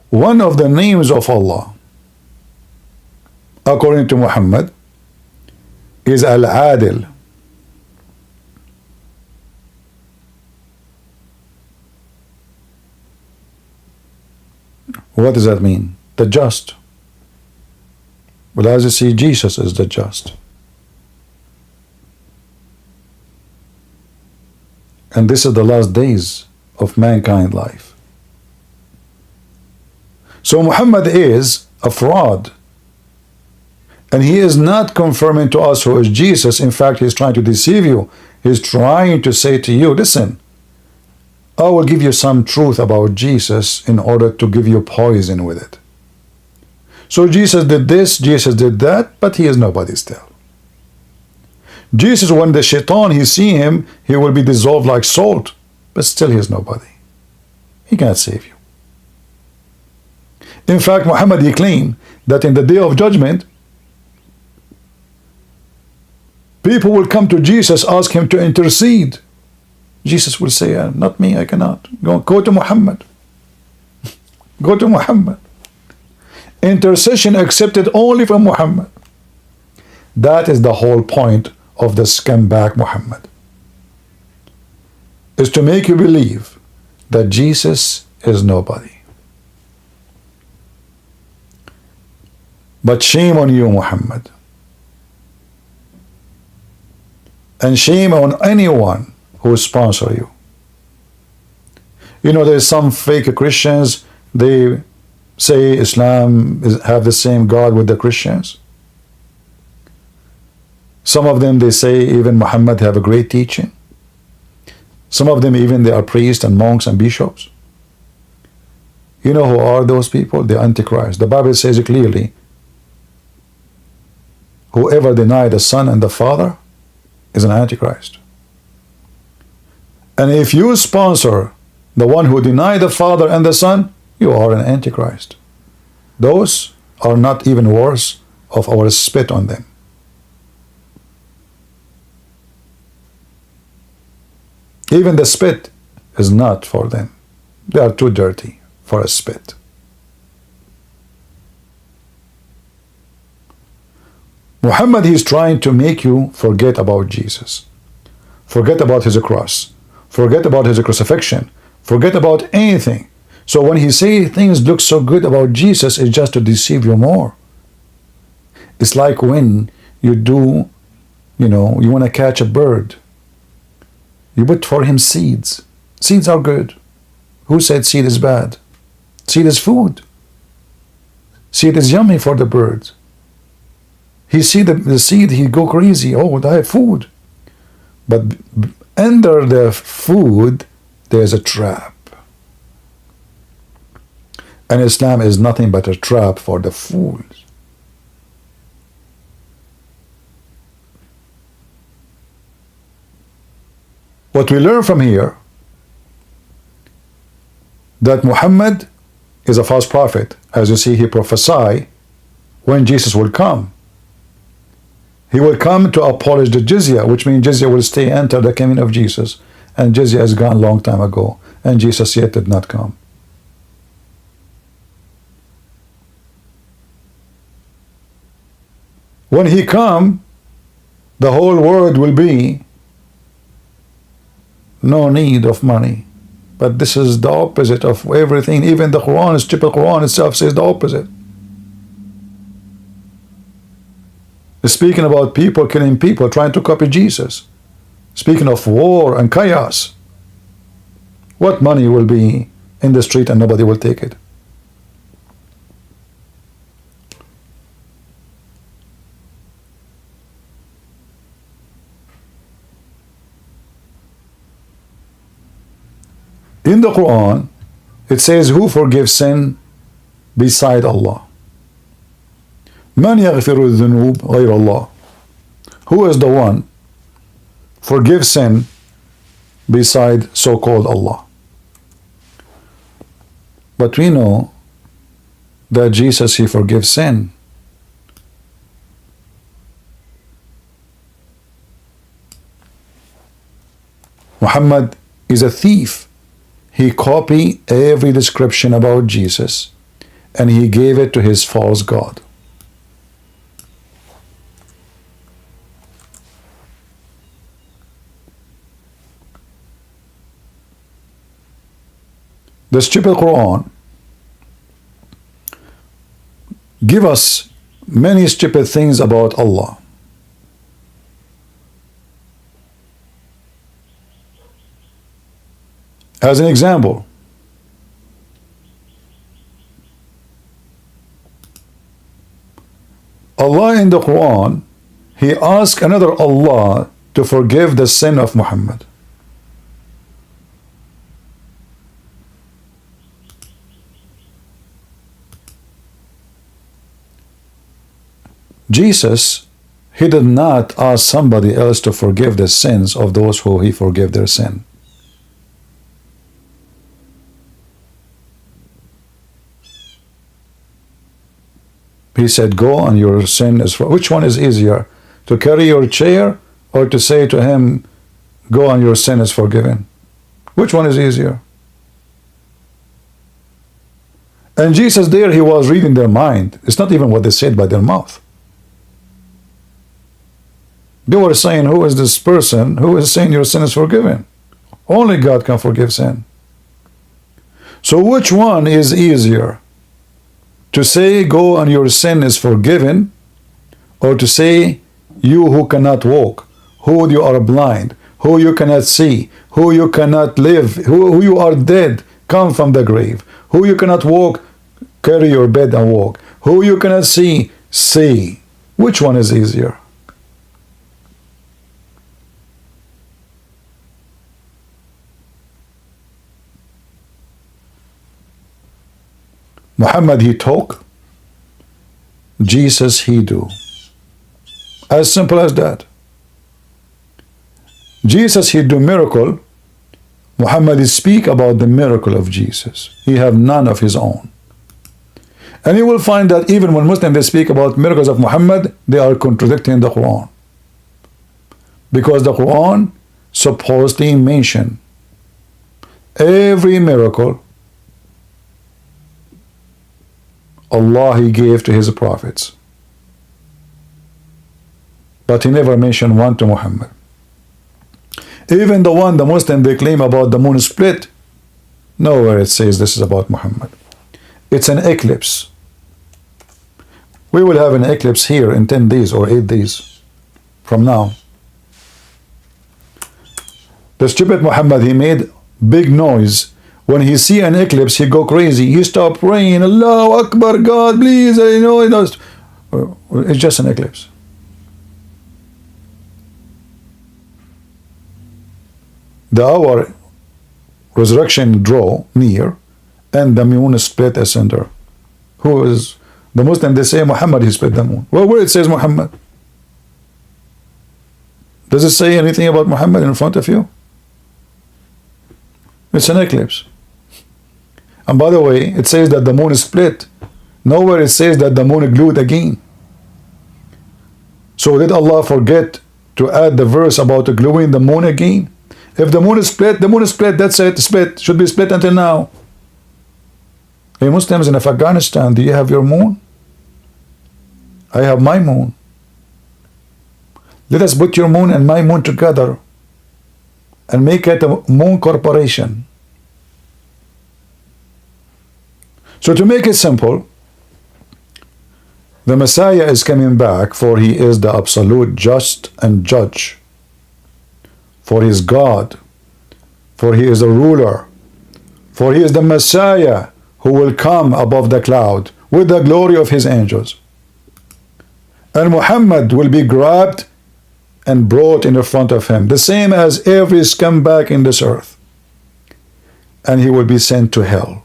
One of the names of Allah, according to Muhammad, is Al-Adil. What does that mean? The just. Well, as you see, Jesus is the just. And this is the last days of mankind life. So Muhammad is a fraud. And he is not confirming to us who is Jesus. In fact, he's trying to deceive you. He's trying to say to you, listen, I will give you some truth about Jesus in order to give you poison with it. So Jesus did this, Jesus did that, but he is nobody still. Jesus, when the shaitan, he see him, he will be dissolved like salt, but still he is nobody. He cannot save you. In fact, Muhammad, he claimed that in the day of judgment, people will come to Jesus, ask him to intercede. Jesus will say, not me, I cannot. Go to Muhammad. Go to Muhammad. Intercession accepted only from Muhammad. That is the whole point of the scumbag Muhammad. Is to make you believe that Jesus is nobody. But shame on you, Muhammad. And shame on anyone who sponsor you. You know, there's some fake Christians, they say Islam have the same God with the Christians. Some of them, they say even Muhammad have a great teaching. Some of them even they are priests and monks and bishops. You know who are those people? The Antichrist. The Bible says it clearly. Whoever denies the Son and the Father is an Antichrist. And if you sponsor the one who denies the Father and the Son, you are an Antichrist. Those are not even worse of our spit on them. Even the spit is not for them. They are too dirty for a spit. Muhammad, he's trying to make you forget about Jesus. Forget about his cross. Forget about his crucifixion. Forget about anything. So when he says things look so good about Jesus, it's just to deceive you more. It's like when you do, you want to catch a bird. You put for him seeds. Seeds are good. Who said seed is bad? Seed is food. Seed is yummy for the bird. He see the seed, he go crazy. Oh, I have food. But under the food, there's a trap. And Islam is nothing but a trap for the fools. What we learn from here, that Muhammad is a false prophet. As you see, he prophesied when Jesus will come. He will come to abolish the jizya, which means jizya will stay until the coming of Jesus. And jizya is gone long time ago. And Jesus yet did not come. When he come, the whole world will be no need of money. But this is the opposite of everything. Even the Quran, stupid Quran itself says the opposite. Speaking about people killing people, trying to copy Jesus. Speaking of war and chaos. What money will be in the street and nobody will take it? In the Quran, it says, who forgives sin beside Allah? Man yaghfiru dhunub ghayr Allah. Who is the one forgives sin beside so-called Allah? But we know that Jesus, he forgives sin. Muhammad is a thief. He copied every description about Jesus and he gave it to his false god. The stupid Quran give us many stupid things about Allah. As an example, Allah in the Quran, he asked another Allah to forgive the sin of Muhammad. Jesus, he did not ask somebody else to forgive the sins of those who he forgave their sin. He said, go and your sin is for. Which one is easier? To carry your chair or to say to him, go and your sin is forgiven? Which one is easier? And Jesus there, he was reading their mind. It's not even what they said by their mouth. They were saying, who is this person who is saying your sin is forgiven? Only God can forgive sin. So which one is easier? To say, go and your sin is forgiven, or to say, you who cannot walk, who you are blind, who you cannot see, who you cannot live, who you are dead, come from the grave, who you cannot walk, carry your bed and walk, who you cannot see, see. Which one is easier? Muhammad, he talk. Jesus, he do. As simple as that. Jesus, he do miracle. Muhammad, he speak about the miracle of Jesus. He have none of his own. And you will find that even when Muslims, they speak about miracles of Muhammad, they are contradicting the Quran. Because the Quran supposedly mention every miracle Allah he gave to his prophets. But he never mentioned one to Muhammad. Even the one the Muslim they claim about the moon split, nowhere it says this is about Muhammad. It's an eclipse. We will have an eclipse here in 10 days or 8 days from now. The stupid Muhammad, he made big noise. When he see an eclipse, he go crazy. He stop praying, Allahu Akbar, God, please, you know, it's just an eclipse. The hour resurrection draw near, and the moon is split asunder. Who is the Muslim? They say Muhammad, he split the moon. Well, where it says Muhammad? Does it say anything about Muhammad in front of you? It's an eclipse. And by the way, it says that the moon is split. Nowhere it says that the moon glued again. So did Allah forget to add the verse about gluing the moon again? If the moon is split, the moon is split. That's it. Split. Should be split until now. Hey Muslims in Afghanistan, do you have your moon? I have my moon. Let us put your moon and my moon together and make it a moon corporation. So to make it simple, the Messiah is coming back, for he is the absolute just and judge. For he is God. For he is a ruler. For he is the Messiah who will come above the cloud with the glory of his angels. And Muhammad will be grabbed and brought in front of him, the same as every scumbag in this earth. And he will be sent to hell.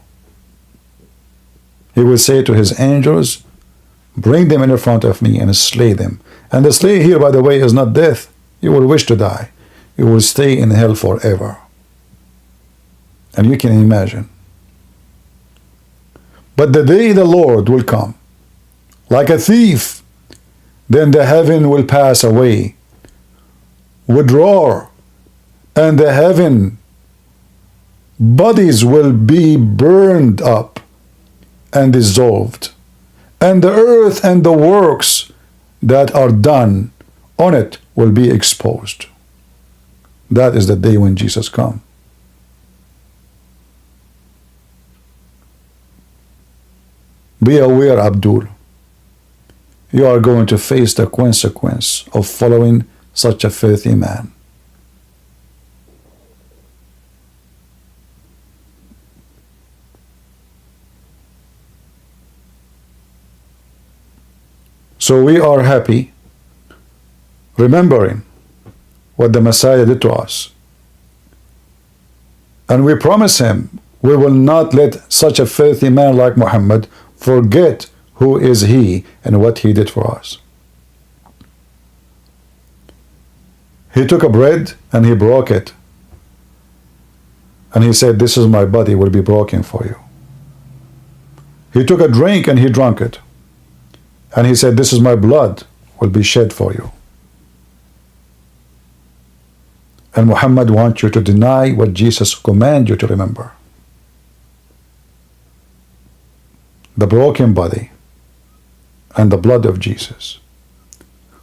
He will say to his angels, bring them in front of me and slay them. And the slay here, by the way, is not death. You will wish to die. You will stay in hell forever. And you can imagine. But the day the Lord will come, like a thief, then the heaven will pass away with roar, and the heaven bodies will be burned up and dissolved, and the earth and the works that are done on it will be exposed. That is the day when Jesus comes. Be aware, Abdul. You are going to face the consequence of following such a filthy man. So we are happy remembering what the Messiah did to us. And we promise him we will not let such a filthy man like Muhammad forget who is he and what he did for us. He took a bread and he broke it. And he said, this is my body, will be broken for you. He took a drink and he drank it. And he said, this is my blood, will be shed for you. And Muhammad wants you to deny what Jesus commands you to remember. The broken body and the blood of Jesus.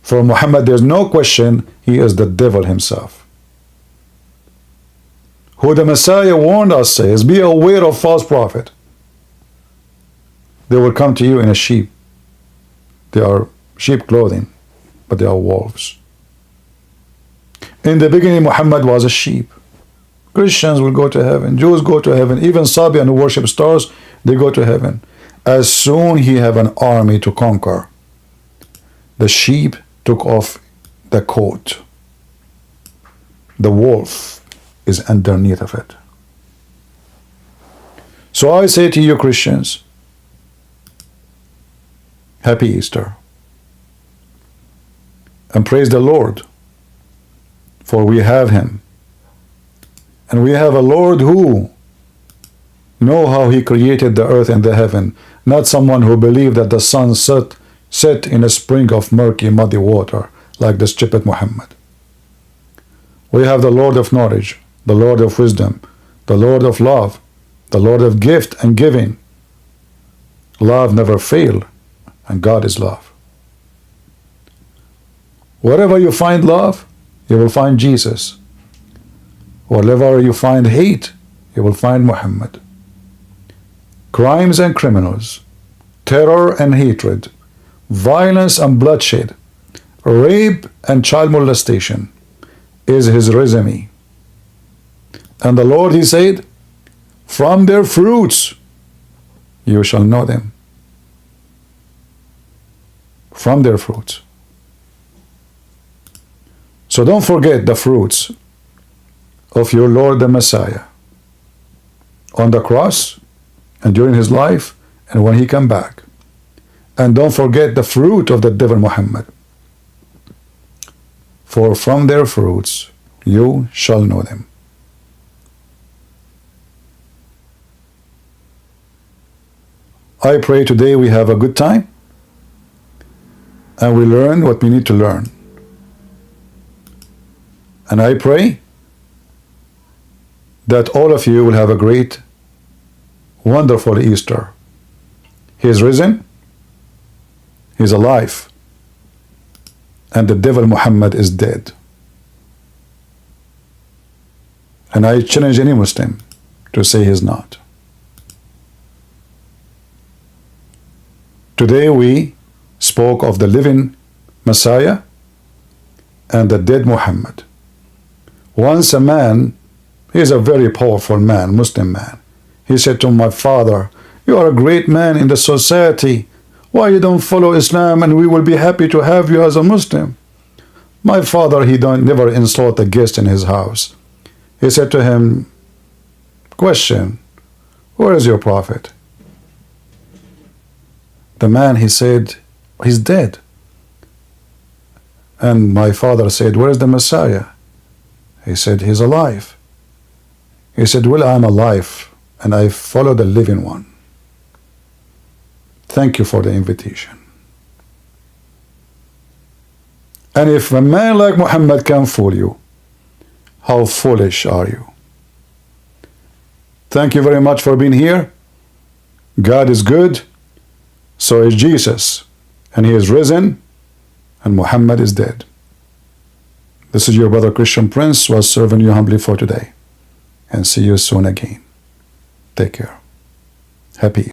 For Muhammad, there's no question, he is the devil himself. Who the Messiah warned us says, be aware of false prophet. They will come to you in a sheep. They are sheep clothing, but they are wolves. In the beginning, Muhammad was a sheep. Christians will go to heaven. Jews go to heaven. Even Sabian who worship stars, they go to heaven. As soon he have an army to conquer, the sheep took off the coat. The wolf is underneath of it. So I say to you Christians, Happy Easter. And praise the Lord, for we have him. And we have a Lord who know how he created the earth and the heaven, not someone who believed that the sun set in a spring of murky, muddy water, like the stupid Muhammad. We have the Lord of knowledge, the Lord of wisdom, the Lord of love, the Lord of gift and giving. Love never fails, and God is love. Wherever you find love, you will find Jesus. Wherever you find hate, you will find Muhammad. Crimes and criminals, terror and hatred, violence and bloodshed, rape and child molestation is his resume. And the Lord, he said, from their fruits you shall know them. From their fruits. So don't forget the fruits of your Lord the Messiah on the cross and during his life and when he come back. And don't forget the fruit of the devil Muhammad. For from their fruits you shall know them. I pray today we have a good time and we learn what we need to learn. And I pray that all of you will have a great, wonderful Easter. He is risen, he is alive, and the devil Muhammad is dead. And I challenge any Muslim to say he is not. Today we spoke of the living Messiah and the dead Muhammad. Once a man, he is a very powerful man, Muslim man. He said to my father, you are a great man in the society. Why you don't follow Islam and we will be happy to have you as a Muslim? My father, he never insult a guest in his house. He said to him, question, where is your prophet? The man, he said, he's dead. And my father said, where is the Messiah? He said, he's alive. He said, well, I'm alive and I follow the living one. Thank you for the invitation. And if a man like Muhammad can fool you, how foolish are you? Thank you very much for being here. God is good. So is Jesus. And he is risen. And Muhammad is dead. This is your brother Christian Prince, was serving you humbly for today. And see you soon again. Take care. Happy